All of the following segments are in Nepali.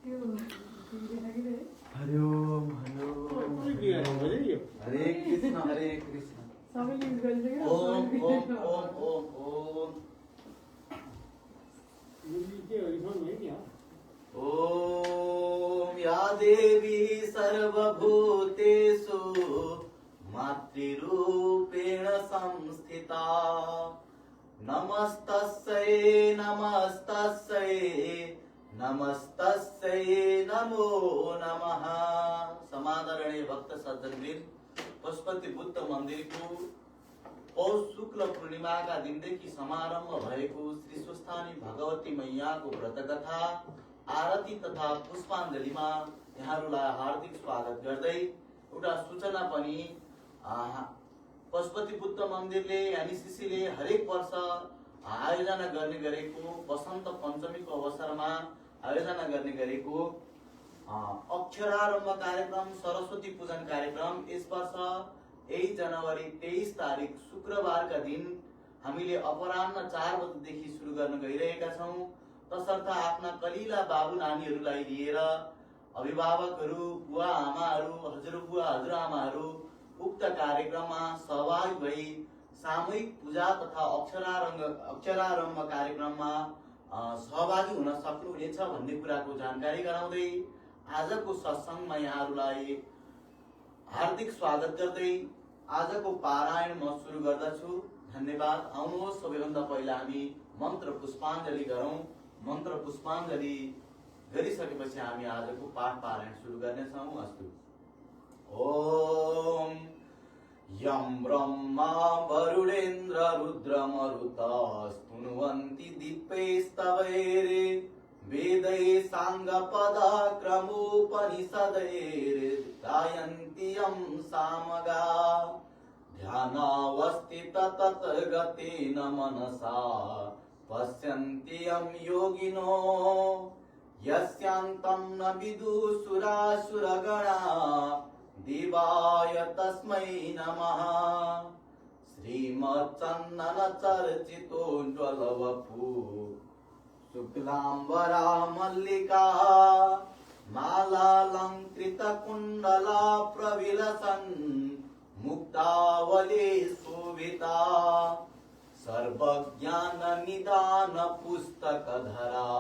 हरि ओम हरे कृष्ण ओम ओम ओम ओम ओम या देवी सर्वभूतेषु मातृरूपेण संस्थिता नमस्तस्यै नमस्तस्यै नमस्तस्यै नमो नमः। समादरणीय भक्त सज्जनवृन्द, पशुपति बुद्ध मन्दिरको पौष शुक्ल पूर्णिमाका दिनदेखि समारम्भ भएको श्री स्वस्थानी भगवती मैयाको व्रतकथा आरती तथा पुष्पाञ्जलीमा यहाँहरूलाई हार्दिक स्वागत गर्दै एउटा सूचना पनि पशुपति बुद्ध मन्दिरले एनसीसीले हरेक वर्ष आयोजना गर्ने गरेको वसन्त पञ्चमीको अवसरमा आयोजना गर्ने गरेको अक्षरारम्भ कार्यक्रम सरस्वती पूजन कार्यक्रम यस वर्ष 1 जनवरी 23 तारिक शुक्रबारका दिन हामीले अपराह्न 4 बजेदेखि सुरु गर्न गइरहेका छौं। तसर्थ आफ्ना कलिला बाबु नानीहरूलाई लिएर अभिभावकहरू, बुवा आमाहरू, हजुरबुवा हजुरआमाहरू उक्त कार्यक्रममा सहभागी भई सामूहिक पूजा तथा अक्षरारम्भ कार्यक्रममा सहभागी हुन सक्नुहुनेछ भन्ने कुराको जानकारी गराउँदै आजको सत्सङ्गमा यहाँहरूलाई हार्दिक स्वागत गर्दै आजको पारायण म सुरु गर्दछु। धन्यवाद। आउनुहोस् सबैभन्दा पहिला हामी मन्त्र पुष्पाञ्जली गरौँ। मन्त्र पुष्पाञ्जली गरिसकेपछि हामी आजको पाठ पारायण सुरु गर्नेछौँ। अस्तु। ओम यं ब्रह्मा वरुणेन्द्र रुद्रमरुतः स्तुन्वन्ति दिव्यैस्तवैर् वेदैः साङ्गपदक्रमोपनिषदैर् गायन्ति यं सामगाः ध्यानावस्थित ततगतेन मनसा पश्यन्ति यं योगिनो यस्यान्तं न विदुषुरासुरगणाः देवाय तस्मै नमः। श्रीमच्चन्दन चर्चितोज्ज्वलवपु शुक्लाम्बरा मल्लिका मालालङ्कृत कुण्डला प्रविलसन् मुक्तावली शोभिता सर्वज्ञान निदान पुस्तकधरा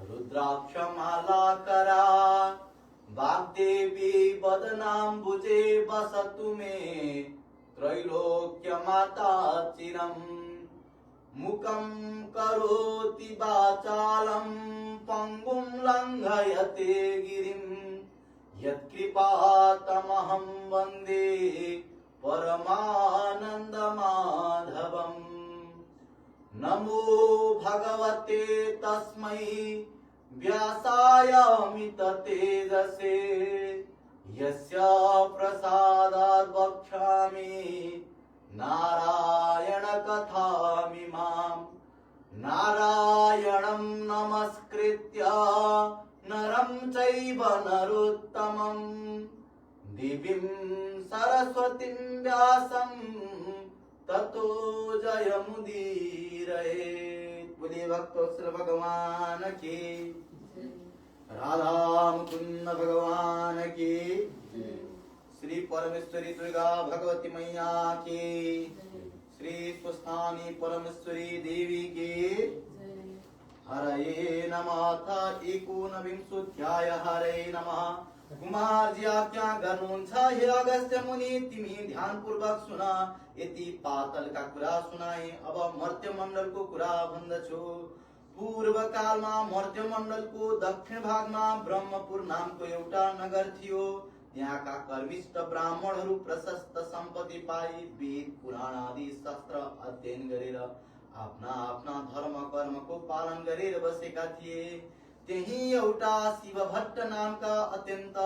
रुद्राक्षमालाकरा वाग्देवी वदनाम्बुजे वसतु मे त्रैलोक्यमाता चिरम् मुखं करोति वाचालं पङ्गुं लङ्घयते गिरिं यत्कृपातमहं वन्दे परमानन्दमाधवम्। नमो भगवते तस्मै व्यासाय अमित तेजसे यस्य प्रसादात् वक्ष्यामि नारायण कथामिमाम्। नारायणं नमस्कृत्य नरं चैव नरोत्तमं देवीं सरस्वतीं व्यासं ततो जयमुदीरयेत्। बोलिए भक्तवत्सल भगवान की, राधा मुकुंद भगवान की, श्री परमेश्वरी दुर्गा भगवती मैया की, श्री स्वस्थानी परमेश्वरी देवी की। हरये नमः। एकोनविंशोऽध्याय। हरये नमः। कुमार जी आज्ञा गर्नुहुन्छ हे अगस्त्य मुनि, तिमी ध्यान पूर्वक सुन। यति पातल का कुरा सुनाए, अब मर्त्य मण्डल को कुरा भन्दछु। पूर्व कालमा मर्त्य मण्डल को दक्षिण भागमा ब्रह्मपुर नामको एउटा नगर थियो। त्यहाँका कर्मिष्ठ ब्राह्मणहरू प्रशस्त सम्पत्ति पाई वेद पुराण आदि शास्त्र अध्ययन गरेर आफ्ना आफ्ना धर्म कर्मको पालन गरेर बसेका थिए। त्यही एउटा शिवभट्ट नामका अत्यन्त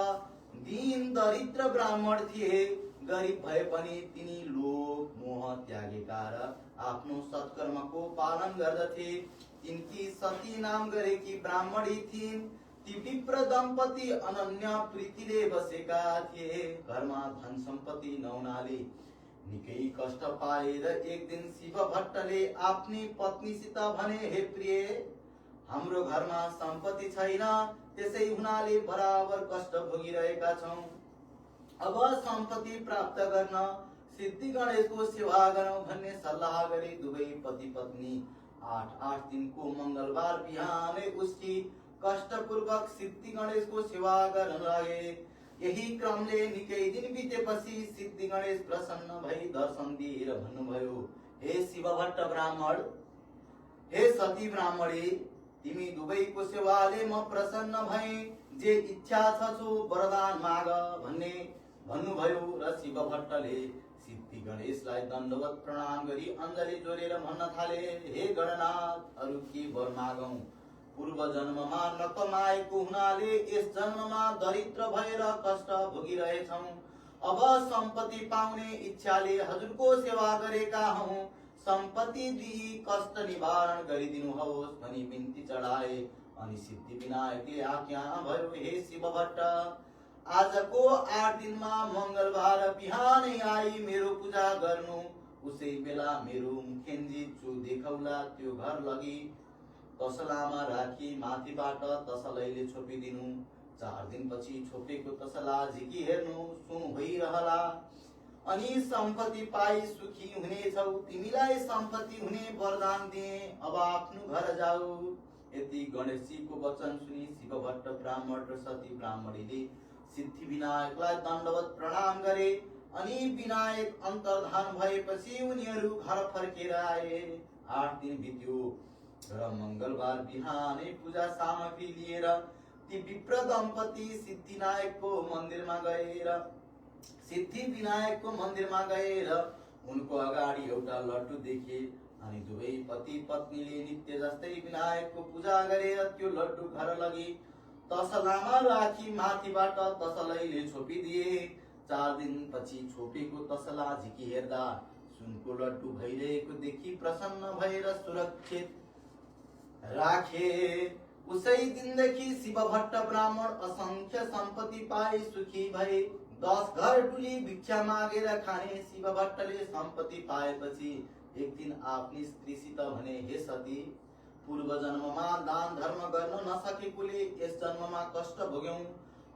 दीन दरिद्र ब्राह्मण थिए। गरिब भए पनि तिनी लोभ मोह त्यागेका र आफ्नो सत्कर्मको पालन गर्दथे। तिनकी सती नाम गरेकी ब्राह्मणी थिइन्। ती विप्र दम्पति अनन्य प्रीतिले बसेका थिए। घरमा धन सम्पत्ति नहुनाले निकै कष्ट पाए र एक दिन शिव भट्टले आफ्नी पत्नीसित भने, हे प्रिय, हाम्रो घरमा सम्पत्ति छैन, त्यसै हुनाले बराबर कष्ट भोगिरहेका छौँ। अब सम्पत्ति प्राप्त गर्न सिद्धि गणेशको सेवा गरौँ भन्ने सल्लाह गरे दुवै पति पत्नी। 8 दिनको मङ्गलबार बिहानै उठी कष्टपूर्वक सिद्धि गणेशको सेवा गर्न लागे। यही क्रमले निकै दिन बितेपछि सिद्धि गणेश प्रसन्न भई दर्शन दिएर भन्नुभयो, हे शिवभट्ट ब्राह्मण, हे सती ब्राह्मणी, तिमी दुवैको सेवाले म प्रसन्न भएँ, जे इच्छा छ सो वरदान माग भन्ने भन्नुभयो। र शिवभट्टले सिद्धि गणेशलाई दण्डवत प्रणाम गरी अञ्जली जोडेर भन्न थाले, हे गणनाथ, अरु के वर मागौं? पूर्व जन्ममा नकमाएको हुनाले यस जन्ममा दरिद्र भएर कष्ट भोगिरहेछौँ। अब सम्पत्ति पाउने इच्छाले हजुरको सेवा गरेका हौं, सम्पत्ति दिई कष्ट निवारण गरिदिनुहोस् भनी बिन्ती चढाए। अनि सिद्धि विनायकले आज्ञा भयो, हे शिवभट्ट, आजको 8 दिनमा मङ्गलबार बिहानै आई मेरो पूजा गर्नु। उसै बेला मेरो मुखेन्जी जो देखाउला त्यो घर लगी तसलामा राखी माथिबाट तसलैले छोपिदिनु। 4 दिनपछि छोपेको तसला झिकी हेर्नु, सुन भइरहला। अनि सम्पत्ति पाई सुखी हुनेछौ। तिमीलाई सम्पत्ति हुने वरदान दिए, अब आफ्नो घर जाऊ। यति गणेशजीको वचन सुनि शिवभट्ट ब्राह्मण र सती ब्राह्मणीले सिद्धि विनायकलाई दण्डवत प्रणाम गरे। अनि विनायक अन्तर्धान भएपछि उनीहरू घर फर्केर आए। 8 दिन बित्यो र मङ्गलबार बिहानै पूजा सामग्री लिएर ती विप्र दम्पति सिद्धि विनायकको मन्दिरमा गएर उनको अगाडि एउटा लड्डु देखे। अनि दुवै पति पत्नीले नित्य जस्तै विनायकको पूजा गरेर त्यो लड्डु घर लगी तसलामा राखी माथिबाट तसलैले छोपिदिए। 4 दिनपछि छोपेको तसला झिकी हेर्दा सुनको लड्डु भइरहेको देखि प्रसन्न भएर सुरक्षित राखे। उसै दिनदेखि शिवभट्ट ब्राह्मण असंख्य सम्पत्ति पाए सुखी भए। 10 घर डुली भिक्षा मागेर खाने शिवभट्टले सम्पत्ति पाएपछि एक दिन आफ्नी स्त्रीसित भने, हे सती, पूर्व जन्ममा दान धर्म गर्न नसकेकोले यस जन्ममा कष्ट भोग्यौं।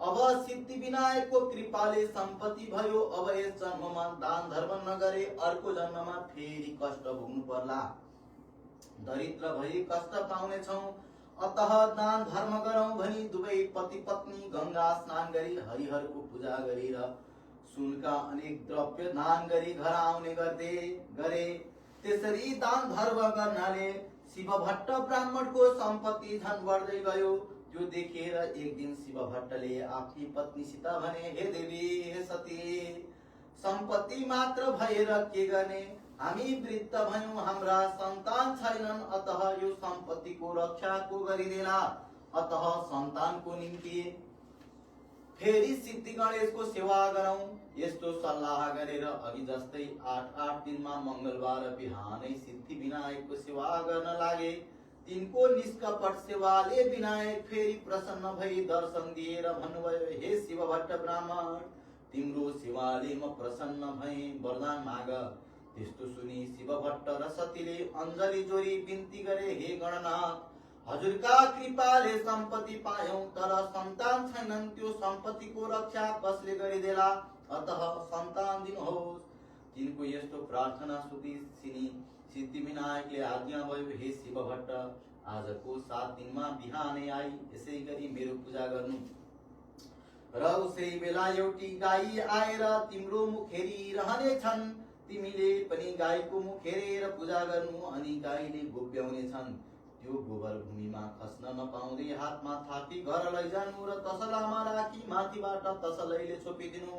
अब सिद्धि विनायकको कृपाले सम्पत्ति भयो। अब यस जन्ममा दान धर्म नगरे अर्को जन्ममा फेरि कष्ट भोग्नु पर्ला। दरिद्र भई कष्ट पाउनेछौं। अतः दान धर्म गरौं भनी दुवै पति पत्नी गंगा स्नान गरी हरिहरको पूजा गरेर सुनका अनेक द्रव्य दान गरी घर आउने गरे। त्यसरी दान धर्म गर्नाले शिवभट्ट ब्राह्मणको सम्पत्ति झन बढ्दै गयो। त्यो देखेर एक दिन शिवभट्टले आफ्नी पत्नीसित भने, हे देवी, हे सती, सम्पत्ति मात्र भएर के गर्ने? हामी वृद्ध भयौं, हाम्रा सन्तान छैनन्। अतः यो सम्पत्तिको रक्षा को गरिदेला। अतः सन्तानको निम्ति फेरि सिद्धि गणेशको सेवा गरौं। यस्तो सल्लाह गरेर अघि जस्तै 8 दिनमा मङ्गलबार बिहानै सिद्धि विनायकको सेवा गर्न लागे। तिनको निष्कपट सेवाले विनायक फेरि प्रसन्न भई दर्शन दिएर भन्नुभयो, हे शिवभट्ट ब्राह्मण, तिम्रो सेवाले म प्रसन्न भएँ, वरदान माग। त्यस्तो सुनि शिवभट्ट र सतीले अञ्जली जोडी बिन्ती गरे, हे गणनाथ, हजुरका कृपाले सम्पत्ति पायौं, तर सन्तान छैनन्। त्यो सम्पत्तिको रक्षा कसले गरिदेला? अतः सन्तान दिनुहोस्। तिनको यस्तो प्रार्थना सुनि सिद्धि विनायकले आज्ञा भयो, हे शिवभट्ट, आजको 7 दिनमा बिहानै आई यसै गरी मेरो पूजा गर्नु। र उसै बेला एउटी गाई आएर तिम्रो मुख हेरिरहनेछन्। तिमीले पनि गाईको मुख हेरेर पूजा गर्नु। अनि गाईले गोब्याउनेछन्। त्यो गोबर भूमिमा खस्न नपाउँदै हातमा थापी घर लैजानु र तसलामा राखी माथिबाट तसलैले छोपिदिनु।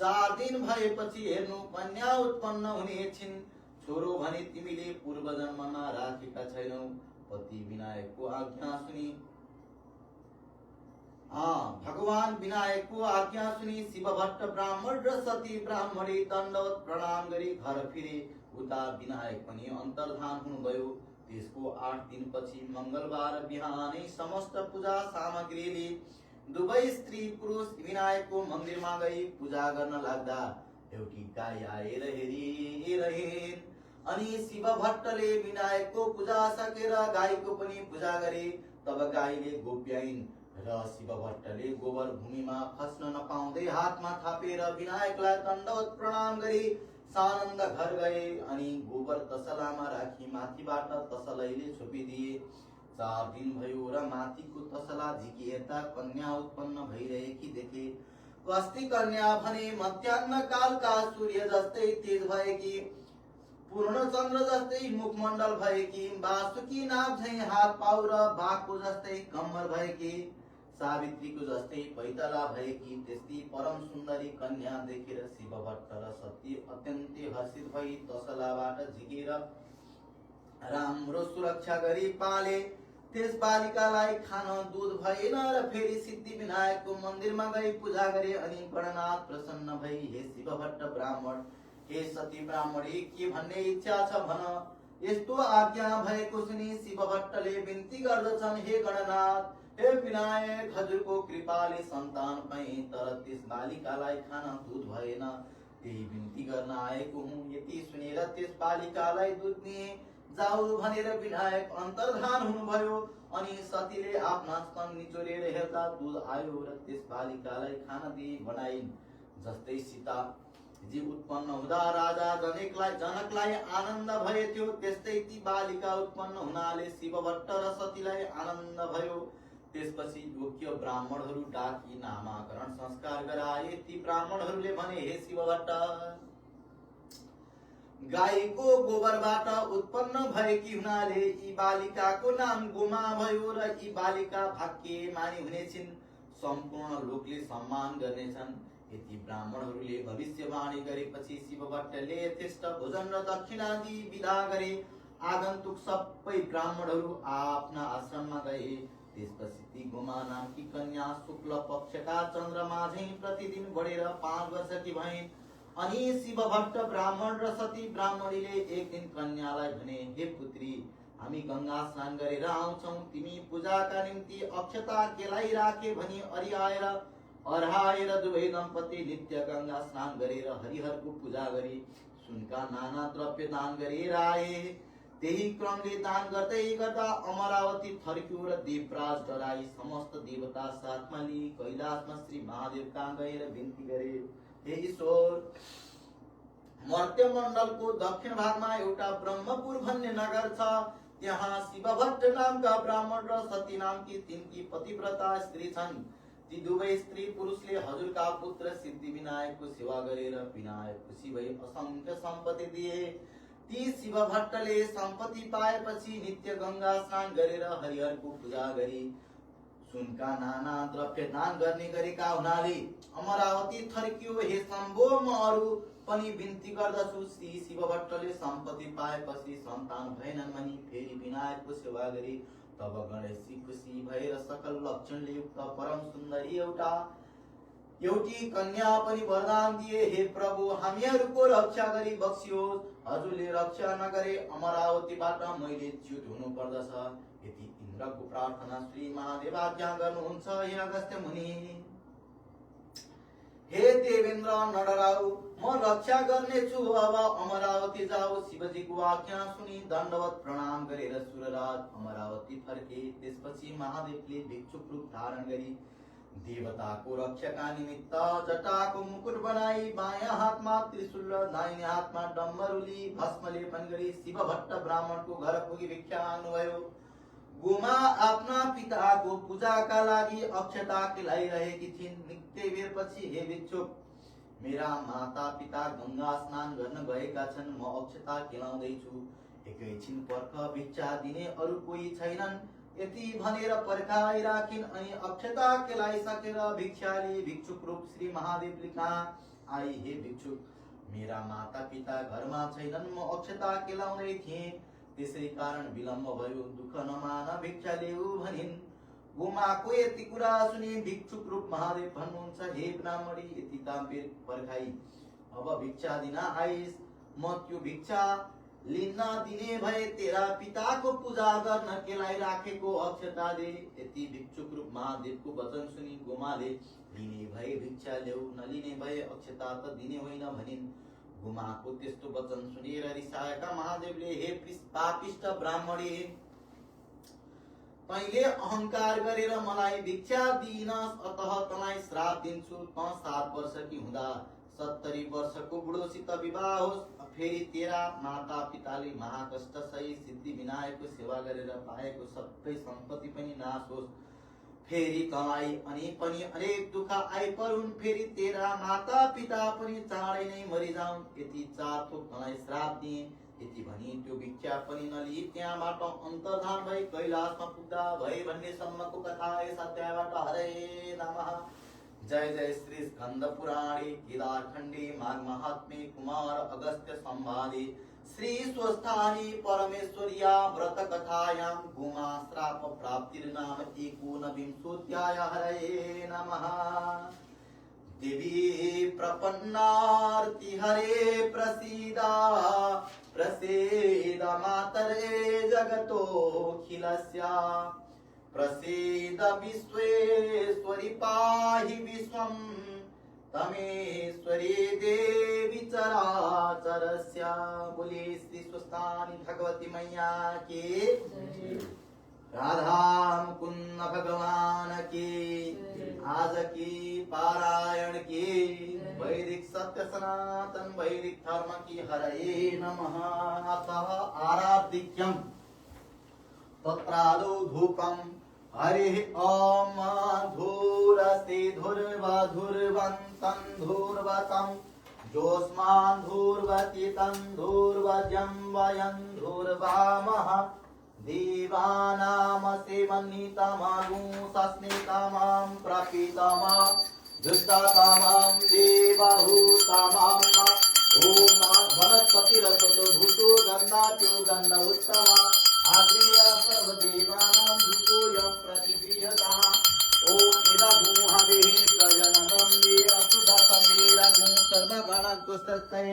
4 दिन भएपछि हेर्नु, कन्या उत्पन्न हुनेछिन्। छोरो भने तिमीले पूर्व जन्ममा राखेका छैनौ। पति विनायकको आज्ञा सुनि भगवान विनायकको आज्ञा सुनि शिवभट्ट ब्राह्मण र सती ब्राह्मणी दण्डवत प्रणाम गरी घर फिरे। उता विनायक पनि अन्तर्धान हुनुभयो। त्यसको 8 दिनपछि मङ्गलबार बिहानै समस्त पूजा सामग्रीले दुवै स्त्री पुरुष विनायकको मन्दिरमा गई पूजा गर्न लाग्दा एउटी गाई आएर हेरिरहेन्। अनि शिव भट्टले विनायकको पूजा सकेर गाईको पनि पूजा गरे। तब गाईले गोप्याइन् र शिव भट्टले गोबर भूमिमा खस्न नपाउँदै हातमा थापेर विनायकलाई दण्डवत प्रणाम गरी सानन्द घर गए। अनि गोबर तसलामा राखी माथिबाट तसलैले छोपिदिए। 4 दिन भयो र माथिको तसला झिकी हेर्दा कन्या उत्पन्न भइरहेकी देखे। कस्ती कन्या भने मध्याह्न कालका सूर्य जस्तै तेज भएकी, पूर्ण चन्द्र जस्तै मुखमण्डल भएकी, बासुकी नाग झैं हात पाउ र बाघको जस्तै कम्मर भएकी, सावित्रीको जस्तै पैतला भएकी त्यस्तै परम सुन्दरी कन्या देखेर शिव भट्ट र सती अत्यन्तै हर्षित भई तसलाबाट झिकेर राम्रो सुरक्षा गरी पाले। त्यस बालिकालाई खान दूध भएन र फेरि सिद्धि विनायकको मन्दिरमा गई पूजा गरे। अनि गणनाथ प्रसन्न भई हे शिव भट्ट ब्राह्मण, हे सती ब्राह्मणी, के भन्ने इच्छा छ भन। यस्तो आज्ञा भएको सुनि शिव भट्टले बिन्ती गर्दछन्, हे गणनाथ, हे विनायक, हजुरको कृपाले सन्तान पाए तर त्यस बालिकालाई खान दूध भएन, त्यही बिन्ती गर्न आएको हुँ। यति सुनेर त्यस बालिकालाई दूध दिए जाऊ भनेर विनायक अन्तर्धान हुनुभयो। अनि सतीले आफ्ना स्तन निचोरेर हेर्दा दूध आयो र त्यस बालिकालाई खान दिए बनाइन्। जस्तै सीता जी उत्पन्न हुँदा राजा जनकलाई आनन्द भएथ्यो, त्यस्तै ती बालिका उत्पन्न हुनाले शिव भट्ट र सतीलाई आनन्द भयो। त्यसपछि योग्य ब्राह्मणहरू डाकी नामाकरण संस्कार गराए। ती ब्राह्मणहरूले भने, हे शिव भट्ट, गाईको गोबरबाट उत्पन्न भएकी हुनाले यी बालिकाको नाम गोमा भयो र यी बालिका भाग्यमानी हुनेछिन्, सम्पूर्ण लोकले सम्मान गर्नेछन्। यति ब्राह्मणहरूले भविष्यवाणी गरेपछि शिव भट्टले यथेष्ट भोजन र दक्षिणा दिई विदा गरे। आगन्तुक सबै ब्राह्मणहरू आफ्ना आश्रममा गए। त्यसपछि ती गोमा नामकी कन्या शुक्ल पक्षका चन्द्रमा झैं प्रतिदिन बढेर 5 वर्षकी भइन्। अनि शिव भट्ट ब्राह्मण र सती ब्राह्मणीले एक दिन कन्यालाई भने, हे पुत्री, हामी गंगा स्नान गरेर आउँछौं, तिमी पूजाका निम्ति अक्षता केलाई राखे भनी अराएर दुवै दम्पति नित्य गंगा स्नान गरेर हरिहरको पूजा गरी सुनका नाना द्रव्य दान गरेर आए। त्यही क्रमले दान गर्दै गर्दा अमरावती थर्क्यो र देवराज डराई समस्त देवता साथमा लिई कैलाशमा श्री महादेव कहाँ गएर बिन्ती गरे, हे ईश्वर, मर्त्यमण्डलको दक्षिण भागमा एउटा ब्रह्मपुर भन्ने नगर छ। त्यहाँ शिव भट्ट नामका ब्राह्मण र सती नामकी तिनकी पतिव्रता स्त्री छन्। ती दुवै स्त्री पुरुषले हजुरका पुत्र सिद्धि विनायकको सेवा गरेर विनायक खुसी भई असंख्य सम्पत्ति दिए। ती शिव भट्टले सम्पत्ति पाएपछि नित्य गंगा स्नान गरेर हरिहरको पूजा गरी सुनका नाना द्रव्य दान गर्ने गरेका हुनाले अमरावती थर्कियो। हे शम्भो, म अरू पनि बिन्ती गर्दछु, श्री शिव भट्टले सम्पत्ति पाएपछि सन्तान भएनन् भनी फेरि विनायकको सेवा गरी तब गणेशजी खुसी भएर सकल लक्षणले युक्त परम सुन्दरी एउटी कन्या पनि वरदान दिए। हे प्रभु, हामीहरूको रक्षा गरी बक्सियोस्, हजुरले रक्षा नगरे अमरावतीबाट मैले च्युत हुनु पर्दछ। यति इन्द्रको प्रार्थना श्री महादेव आज्ञा गर्नुहुन्छ, हे अगस्त्य मुनि। हे देवेन्द्र नडराऊ, म रक्षा गर्नेछु, अब अमरावती जाऊ। शिवजीको आज्ञा सुनि दण्डवत प्रणाम गरेर सुरराज अमरावती फर्के। त्यसपछि महादेवले भिक्षुक रूप धारण गरी देवताको रक्षाका निमित्त जटाको मुकुट बनाई बायाँ हातमा त्रिशूल र दाहिने हातमा डम्बरुली भस्म लेपन गरी शिव भट्ट ब्राह्मणको घर पुगी भिक्षा माग्नुभयो। गोमा आफ्ना पिताको पूजाका लागि अक्षता केलाइरहेकी थिइन्। निकै बेरपछि, हे भिक्षुक, मेरा माता पिता गंगा स्नान गर्न गएका छन्, म अक्षता केलाउँदैछु, एकैछिन पर्ख, भिक्षा दिने अरू कोही छैनन्। यति भनेर पर्खाइराखिन्। अनि अक्षता केलाइसकेर भिक्षाली भिक्षुक रूप श्री महादेवले कहाँ आई। हे भिक्षुक, मेरा माता पिता घरमा छैनन्, म अक्षता केलाउँदै थिएँ, त्यसै कारण विलम्ब भयो, दुःख नमान, भिक्षा ल्याऊ भनिन्। गोमाको यति कुरा सुनि भिक्षुक रूप महादेव भन्नुहुन्छ, हे ब्राह्मणी, यति ताम्बेर पर्खाई अब भिक्षा दिन आइस, म त्यो भिक्षा लिन दिने भए तेरा पिताको पूजा गर्न केलाई राखेको अक्षता दे। यति भिक्षुक रूप महादेवको वचन सुनि गोमाले लिने भए भिक्षा ल्याऊ, नलिने भए अक्षता त दिने होइन भनिन्। गुमाको त्यस्तो वचन सुनेर रिसाएका महादेवले हे पापिष्ट ब्राह्मणे, तैले अहंकार गरेर मलाई भिक्षा दिइनस्, अतः तँलाई श्राप दिन्छु। त 7 वर्षकी हुँदा 70 वर्षको बुढोसित विवाह होस्। फेरि तेरा माता पिताले महाकष्ट सही सिद्धि विनायकको सेवा गरेर पाएको सबै सम्पत्ति पनि नाश होस्। फेरि तँलाई अनेक दुःख आइपरुन्। फेरि तेरा माता पिता पनि चाँडै नै मरिजाउन्। यति 4 थोक तँलाई श्राप दिए। यति भनी त्यो भिक्षा पनि नलिई त्यहाँबाट अन्तर्धान भई कैलाशमा पुग्दा भए भन्ने सम्मको कथा यस अध्यायबाट। हरे नमः। जय जय श्री स्कंद पुराणे केदार खंडे माघ महात्म्ये कुमार अगस्त्य संवादे श्री स्वस्थानी परमेश्वरिया व्रत कथायां गुमा श्राप प्राप्तिर्नाम 19विंशोऽध्याय। हरे नमः। देवी प्रपन्नार्ति हरे प्रसीदा, प्रसीद मातरे जगतोऽखिलस्य, प्रसीद विश्वेश्वरि पाहि विश्वं, तमेश्वरी देवी चराचरस्य। बोले श्री स्वस्थानी भगवती मैया की, राधा मुकुंद भगवान की, आज की पारायण की, वैदिक सत्य सनातन वैदिक धर्म की। हरे नमः। अतः आराधिक्यं तत्रादौ धूपं हरिः ॐ धूरसे धुर्वधुर्वन्तं धूर्वतं जोस्मान् धूर्वति तं धूर्वजं वयं धूर्वामः। देवानामसेवन्नितमगुं सस्मितमां प्रपीतमां दुष्टतमां देवहूतमां। ॐ वनस्पतिरसतो भूतो गन्धात्यो गन्ध उत्तमा आग्नेय सर्वदेवानां धूतो यः प्रतिगृह्यतः। ॐ इदगुंहवेः प्रजननं वीर सुदसमेरगुं सर्वगणकुस्तस्ते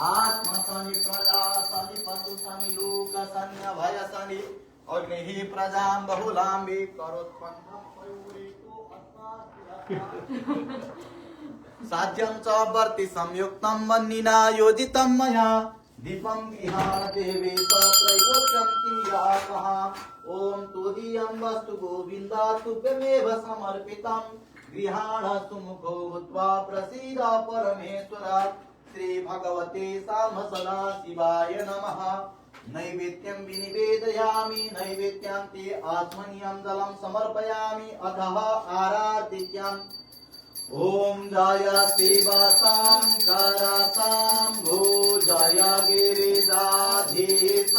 आत्मसनि प्रजासनि पशुसनि लोकसन्यभयसनि अग्निः प्रजां बहुलाम्बि करोत्पन्नं पयोरेको अस्मात्। साध्यं च वर्ति संयुक्तं वह्निना योजितं मया दीपं विहार देवे त्रैलोक्यं कियातः। ॐ तुदीयं वस्तु गोविन्द तुभ्यमेव समर्पितं गृहाण सुमुखो भूत्वा प्रसीद परमेश्वर। श्री भगवते साम सदा शिवाय नमः। नैवेद्यं विनिवेदयामि नैवेद्यान्ते आत्मनीयं जलं समर्पयामि। अतः आराधिक्यम् ओम जय शिव शंकर शंभो जय गिरिजाधीश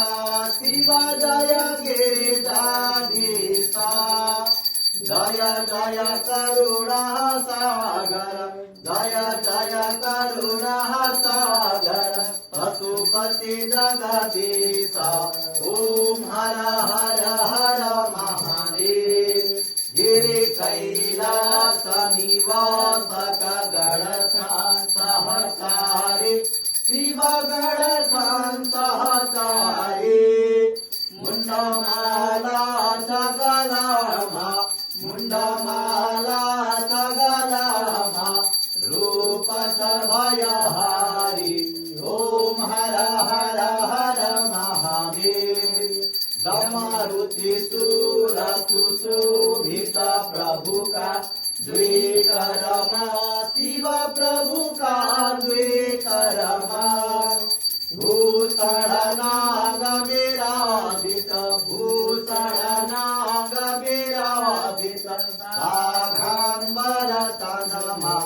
शिव जय गिरिजाधीश जय जय करुणा सागर जय जय करुणा सागर पशुपति जगदीश ओम हर हर हर महादेव गिरि कैलास निवासक गण सहचारी शिव गण सहचारी मुंडमाला सगलामा मुंडमाला सगलामा रूप भयहारी ओम हर हर हर महादेव दमारुति सूर सुशोभित प्रभु का द्विकरमा शिव प्रभु का द्विकरमा भूषण नाग विराजित भूषण नाग विराजित बाघांबर तनमा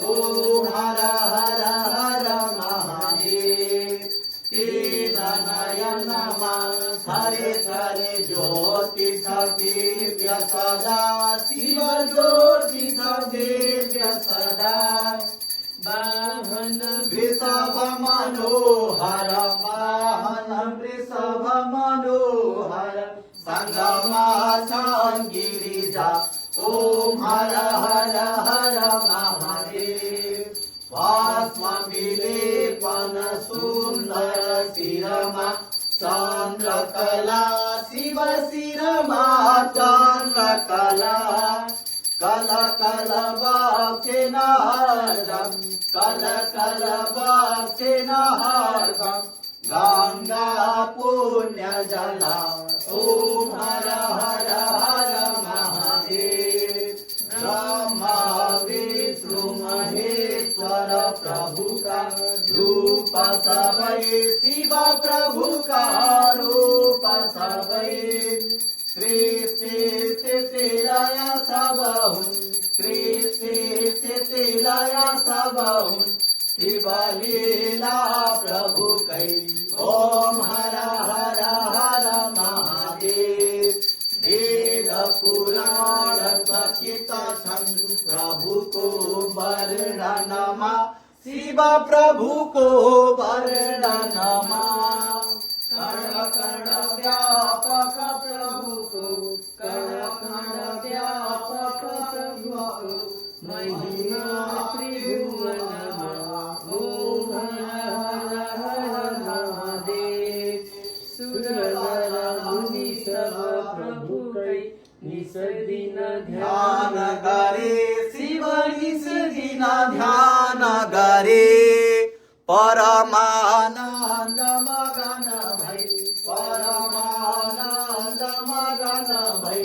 ओम हर हर हर महादेव नयन हरे हरे ज्योति सदेव्य सदा शिव ज्योति सदेव्य सदा वाहन वृषभ मनोहर वाहन वृषभ मनोहर संगमा गिरिजा ओम हर हर हर महादेव भस्म विलेपन सुंदर शिरमा चंद्रकला शिव शिरमा चंद्रकला कला भक्तेन हरदं कल कल भक्तेन हरदं गंगा पुण्य जला ओम हर हर हर महादेव ब्रह्मा विष्णु महेश्वर प्रभु का रूप सबई शिव प्रभु का रूप सबई सृष्टि स्थिति लय सबहुँ सृष्टि स्थिति लय सबहुँ शिव लीला प्रभु कै ओम हर हर हर महादेव वेद पुराण कथित प्रभु को वर्णनमा शिव प्रभु को वर्णनमा कण कण व्यापक प्रभु को कण कण व्यापक प्रभु को महिमा त्रिभुवन ओम हर हर महादेव सुर नर मुनि सब प्रभु कै निस दिन ध्यान करे शिव निस दिन ध्यान करे परमानंद मगन भई परमानंद मगन भई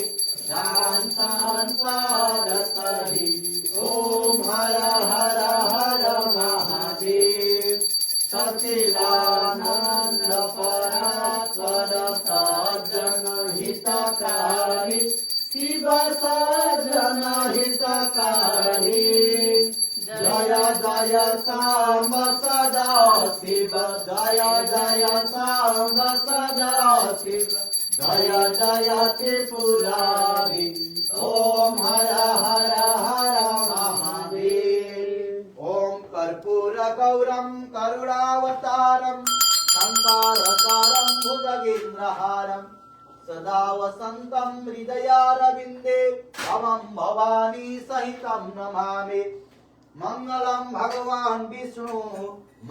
शांत पारतरी ओम हर हर हर महादेव सचिदानंद परात्पर सज्जन हितकारी शिव सज्जन हितकारी जय जय सांब सदा शिव जय जय सांब सदा शिव जय जय त्रिपुरारी ओम हर हर हर महादेव ओम कर्पूर गौरम करुणावतारम संकारकारं भुजगेन्द्रहारं सदा वसन्तं हृदयारविन्दे भवं भवानी सहितं नमामि मंगलम भगवान विष्णु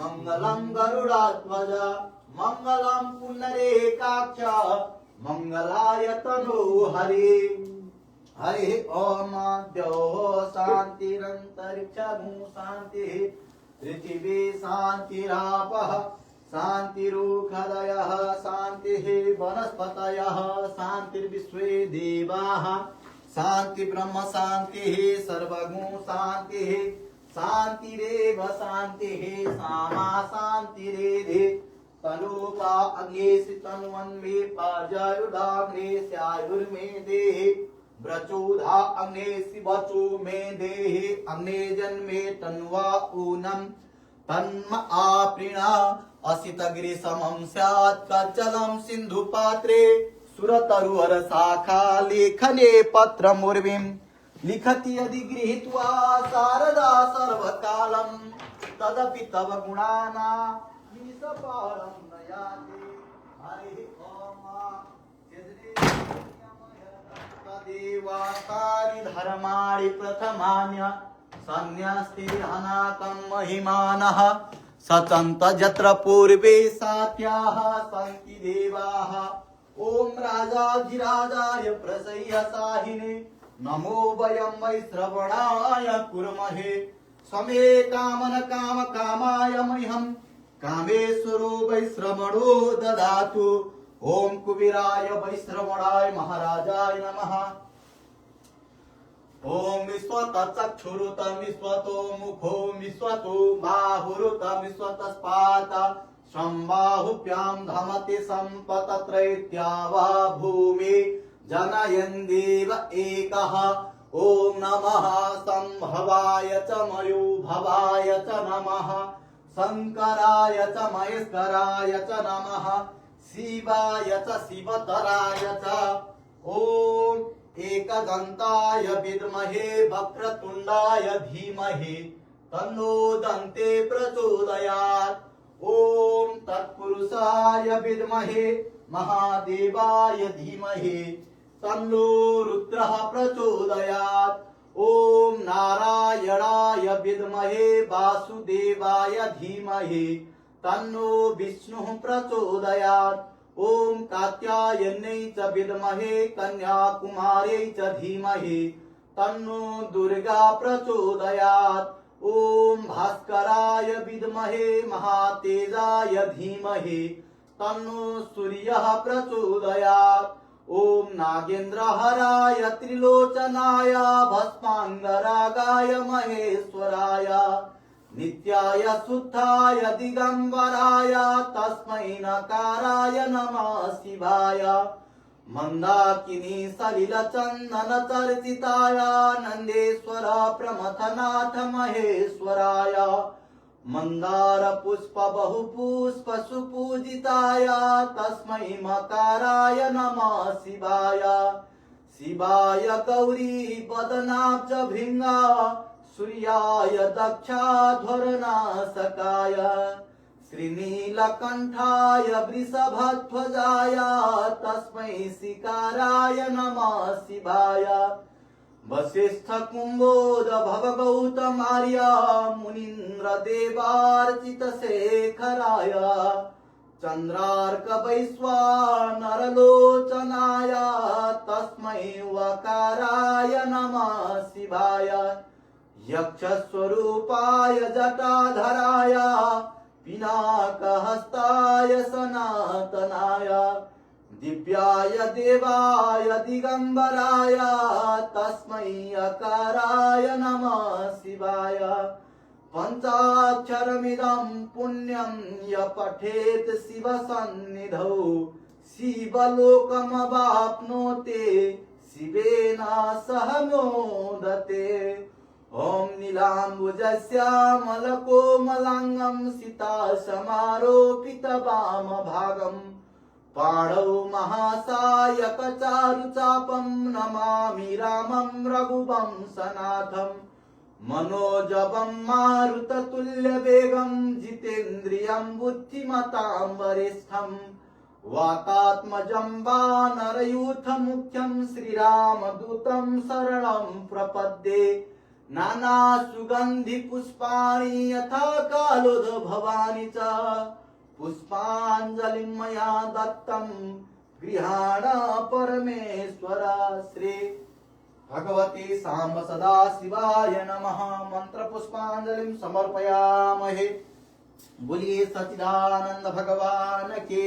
मंगलम गरुड़ध्वज मंगलम पुंडरीकाक्ष मंगलाय तनु हरि हरि ओम द्यौः शान्तिरन्तरिक्षं शान्तिः पृथिवी शान्तिरापः शान्तिरुषधयः शान्तिः वनस्पतयः शान्तिर्विश्वे देवाः शांति ब्रह्म शांतिः सर्वगुण शांतिः शांतिरेव शांतिः सामा शांतिरेधि तनूपा अग्नेसि तन्वन्मे पाजायुधाग्ने स्यायुर्मे देहि व्रचोधा अग्नेसि वचो मे देहि अग्ने जन्मे तन्वा ऊनम् तन्म आपृणा असितगिरि समं स्यात् कच्चलं सिन्धुपात्रे सुरतरुहर शाखा लेखने पत्र मुर्विं लिखति यदि गृहीत्वा शारदा सर्वकालं तदपि तव गुणाना निसपारं नयाति हरि ओम तदेवासारि धर्माणि प्रथमान्य सन्न्यस्ति हनाकं महिमानः सचन्त यत्र पूर्वे सात्याः सन्ति देवाः ओम राजाधिराजाय प्रसह्यसाहिने नमो वयं वै श्रवणाय कुर्महे समे कामन काम कामाय मह्यं कामेश्वरो वै श्रवणो ददातु ओम कुबेराय वै श्रवणाय महाराजाय नमः ओम विश्वतचक्षुरुतं विश्वतो मुखो विश्वतो बाहुरुतं विश्वतस्पात संबाहुभ्यां धमति सम्पतत्रैत्यावा भूमि जनयन् देव एकः ओम नमः संभवाय च मयोभवाय च नमः शंकराय च महेश्वराय च नमः शिवाय च शिवतराय च ओम एकदन्ताय विद्महे वक्रतुण्डाय धीमहि तन्नो दन्ते प्रचोदयात् ओम तत्पुरुषाय विद्महे महादेवाय धीमहि तन्नो रुद्रः प्रचोदयात् ओम नारायणाय विद्महे वासुदेवाय धीमहि तन्नो विष्णुः प्रचोदयात् ओम कात्यायन्यै च विद्महे कन्याकुमार्यै च धीमहि तन्नो दुर्गा प्रचोदयात्। ओम भास्कराय विद्महे महातेजाय धीमहि तन्नो सूर्यः प्रचोदयात्। ओम नागेन्द्रहराय त्रिलोचनाय भस्मांगरागाय महेश्वराय नित्याय शुद्धाय दिगंबराय तस्मै नकाराय नमः शिवाय। मंदाकिनी सलिल चंदन चर्चिताय नंदेश्वर प्रमथनाथ महेश्वराय मंदार पुष्प बहुपुष्प सुपूजिताय तस्मै मकाराय नमः शिवाय। शिवाय गौरी वदनाब्ज भृंगा सूर्याय दक्षाध्वरनाशकाय श्रीनीलकंठाय वृषभध्वजाय तस्मै शिकाराय नमः शिवाय। वसिष्ठ कुंभोज भवगौतमार्य मुनीन्द्र देवार्चित शेखराय चंद्रार्क वैश्वानरलोचनाय तस्मै वकाराय नमः शिवाय। यक्ष स्वरूपाय जटाधराय पिनाकहस्ताय सनातनाय दिव्याय देवाय दिगंबराय तस्मै अकाराय नमः शिवाय। पंचाक्षरमिदं पुण्यं य पठेत् शिवसन्निधौ शिवलोकमवाप्नोति शिवेन सह मोदते। ओम नीलाम्बुजश्यामलकोमलाङ्गं सीतासमारोपितवामभागं पाणौ महासायकचारुचापं नमामि रामं रघुवंशनाथं। मनोजवं मारुततुल्यवेगं जितेन्द्रियं बुद्धिमतां वरिष्ठं वातात्मजं वानरयूथमुख्यं श्रीरामदूतं शरणं प्रपद्ये। नाना सुगंधि पुष्पाणि यथा कालोद्भवानि च पुष्पाञ्जलिं मया दत्तं गृहाण परमेश्वर। श्री भगवती सांब सदा शिवाय नमः। मंत्र पुष्पांजलिं समर्पयामहे। बोलिए सच्चिदानंद भगवान के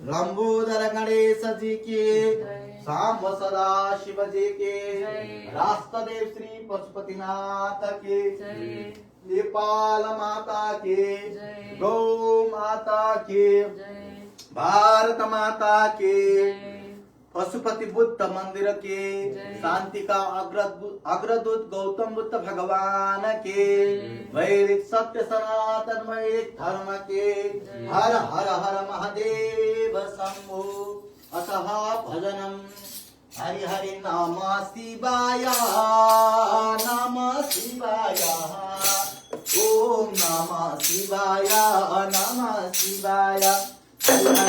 लंबोदर गणेश जी के सांब सदा शिव जी के राष्ट्रदेव श्री पशुपतिनाथ के नेपाल माता के गौ माता के भारत माता के पशुपति बुद्ध मंदिर के शांति का अग्रदूत गौतम बुद्ध भगवान के वैदिक सत्य सनातन वैदिक धर्म के हर हर हर महादेव शंभो। अतः भजनम हरि हरि नाम शिवाय नमः शिवाय। ओम नमः शिवाय नमः शिवाय। हरि हरि नमः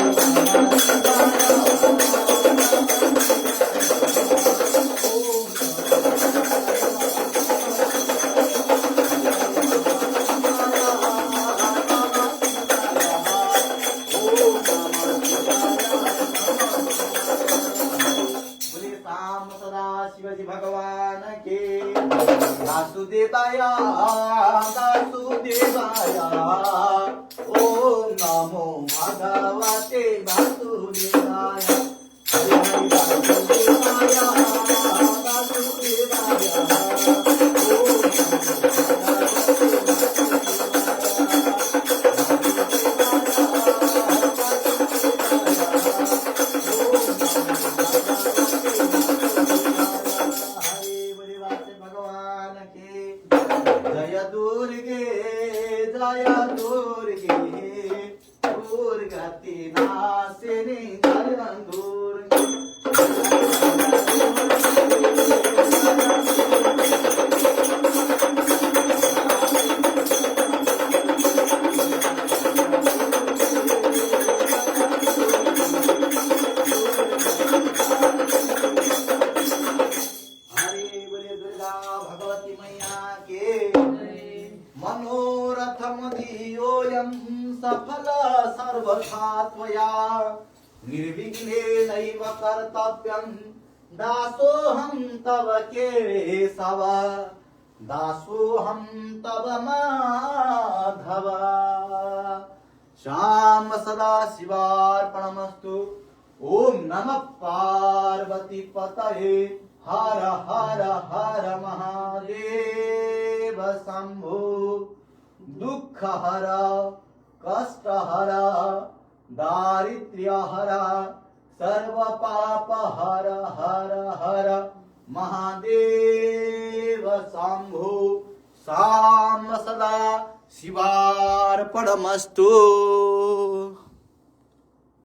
शिवाजी भगवान के वासुदेवाय वासुदेवाय। ओम नमो भगवते वासुदेवाय। हरि हरि वासुदेवाय वासुदेवाय। जय दुर्गे दुर्गति नाशिनी जय दुर्गे। भगवती मैया के मनोरथम धियोऽयं सफल सर्वथा त्वया निर्विघ्नेनैव कर्तव्यं दासोऽहं तव केशव दासोऽहं तव माधव श्याम सदा शिवार्पणमस्तु ओम नमः पार्वती पतये हर हर हर महादेव शंभो दुख हर कष्ट हर दारिद्र्य हर सर्व पाप हर हर हर महादेव शंभो साम सदा शिवार्पणमस्तु।